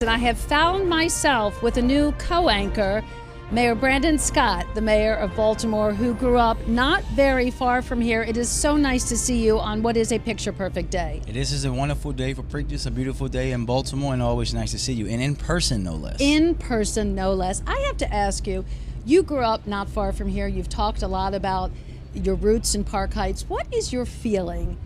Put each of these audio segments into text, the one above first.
and I have found myself with a new co-anchor, Mayor Brandon Scott, the mayor of Baltimore, who grew up not very far from here. It is so nice to see you on what is a picture-perfect day. It is a wonderful day for Preakness, a beautiful day in Baltimore, and always nice to see you, and in person, no less. In person, no less. I have to ask you, you grew up not far from here. You've talked a lot about your roots in Park Heights. What is your feeling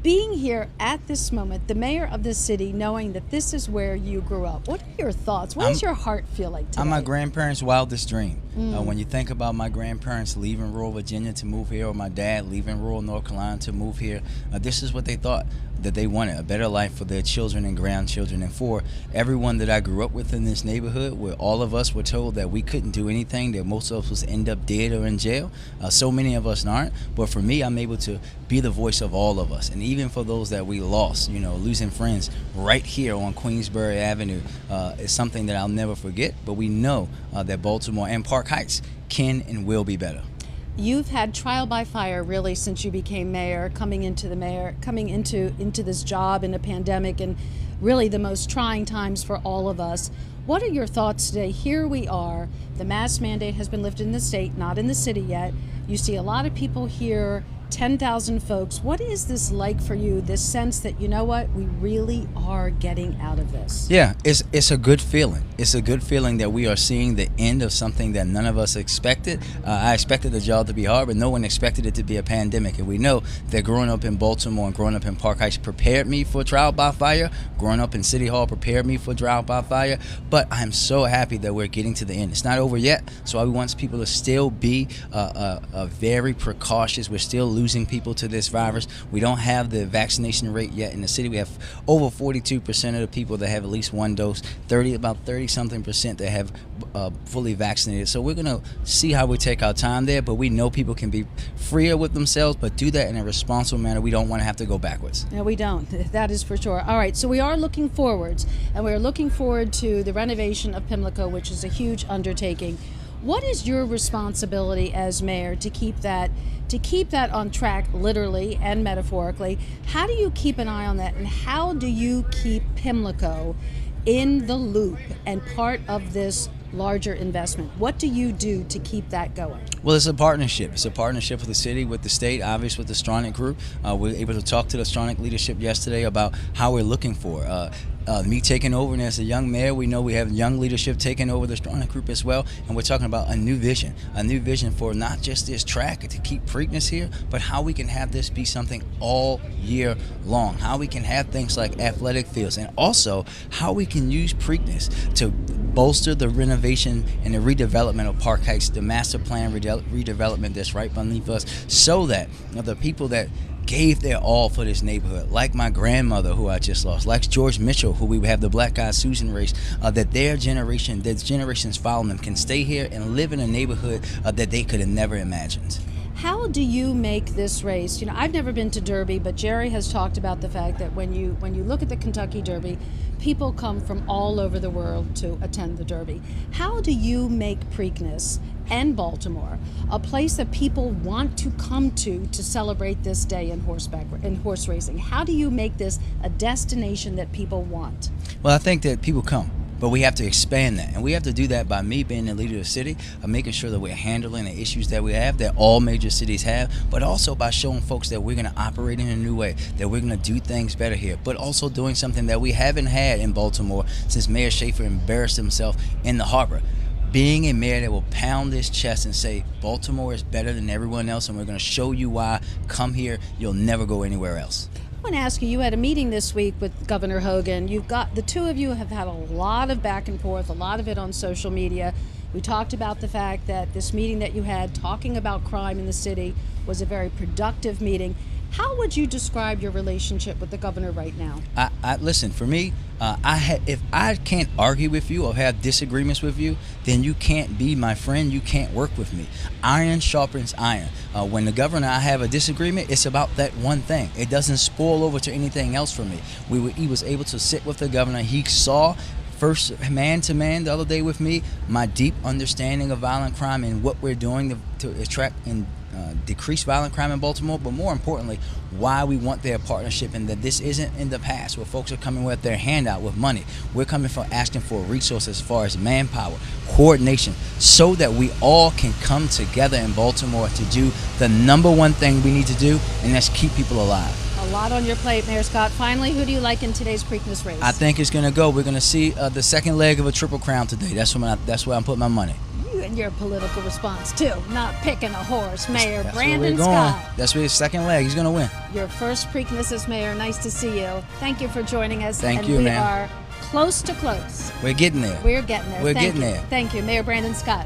being here at this moment, the mayor of this city, knowing that this is where you grew up? What are your thoughts? What does your heart feel like today? I'm my grandparents' wildest dream. When you think about my grandparents leaving rural Virginia to move here, or my dad leaving rural North Carolina to move here, this is what they thought, that they wanted, a better life for their children and grandchildren. And for everyone that I grew up with in this neighborhood, where all of us were told that we couldn't do anything, that most of us end up dead or in jail, so many of us aren't. But for me, I'm able to be the voice of all of us. And even for those that we lost, losing friends right here on Queensbury Avenue is something that I'll never forget. But we know that Baltimore and Park Heights can and will be better. You've had trial by fire really since you became mayor, coming into this job in a pandemic, and really the most trying times for all of us. What are your thoughts today? Here we are. The mask mandate has been lifted in the state, not in the city yet. You see a lot of people here, 10,000 folks. What is this like for you, this sense that, you know what, we really are getting out of this? Yeah, it's a good feeling. It's a good feeling that we are seeing the end of something that none of us expected. I expected the job to be hard, but no one expected it to be a pandemic. And we know that growing up in Baltimore and growing up in Park Heights prepared me for trial by fire. Growing up in City Hall prepared me for trial by fire. But I'm so happy that we're getting to the end. It's not over yet, so I want people to still be very precautious. We're still losing people to this virus. We don't have the vaccination rate yet in the city. We have over 42% of the people that have at least one dose, about 30-something% that have fully vaccinated. So we're going to see how we take our time there, but we know people can be freer with themselves, but do that in a responsible manner. We don't want to have to go backwards. No, we don't. That is for sure. All right, so we are looking forwards, and we're looking forward to the renovation of Pimlico, which is a huge undertaking. What is your responsibility as mayor to keep that on track, literally and metaphorically? How do you keep an eye on that, and how do you keep Pimlico in the loop and part of this larger investment? What do you do to keep that going? Well, it's a partnership. It's a partnership with the city, with the state, obviously with the Stronach Group. We were able to talk to the Stronach leadership yesterday about how we're looking for me taking over, and as a young mayor, we know we have young leadership taking over the Stronach Group as well, and we're talking about a new vision for not just this track to keep Preakness here, but how we can have this be something all year long, how we can have things like athletic fields, and also how we can use Preakness to bolster the renovation and the redevelopment of Park Heights, the master plan redevelopment that's right beneath us, so that the people that gave their all for this neighborhood, like my grandmother who I just lost, like George Mitchell, who we have the Black Eyed Susan race, that their generations following them can stay here and live in a neighborhood that they could have never imagined. How do you make this race? I've never been to Derby, but Jerry has talked about the fact that when you look at the Kentucky Derby, people come from all over the world to attend the Derby. How do you make Preakness and Baltimore a place that people want to come to celebrate this day in horse racing? How do you make this a destination that people want? Well, I think that people come, but we have to expand that, and we have to do that by me being the leader of the city, of making sure that we're handling the issues that we have, that all major cities have, but also by showing folks that we're going to operate in a new way, that we're going to do things better here, but also doing something that we haven't had in Baltimore since Mayor Schaefer embarrassed himself in the harbor. Being a mayor that will pound his chest and say, Baltimore is better than everyone else, and we're going to show you why. Come here. You'll never go anywhere else. I want to ask you had a meeting this week with Governor Hogan. The two of you have had a lot of back and forth, a lot of it on social media. We talked about the fact that this meeting that you had talking about crime in the city was a very productive meeting. How would you describe your relationship with the governor right now? Listen, for me, if I can't argue with you or have disagreements with you, then you can't be my friend. You can't work with me. Iron sharpens iron. When the governor and I have a disagreement, it's about that one thing. It doesn't spoil over to anything else for me. He was able to sit with the governor. He saw first man to man the other day with me my deep understanding of violent crime and what we're doing to attract and decrease violent crime in Baltimore, but more importantly, why we want their partnership, and that this isn't in the past where folks are coming with their hand out with money. We're coming for asking for resources as far as manpower, coordination, so that we all can come together in Baltimore to do the number one thing we need to do, and that's keep people alive. A lot on your plate, Mayor Scott. Finally, who do you like in today's Preakness race? I think it's going to go. We're going to see the second leg of a Triple Crown today. That's where I'm putting my money. You and your political response, too. Not picking a horse. Mayor That's Brandon where we're going. Scott. That's where his second leg. He's going to win. Your first Preakness as mayor. Nice to see you. Thank you for joining us. Thank and you, we ma'am. are close to close. We're getting there. We're getting there. We're Thank getting you. there. Thank you, Mayor Brandon Scott.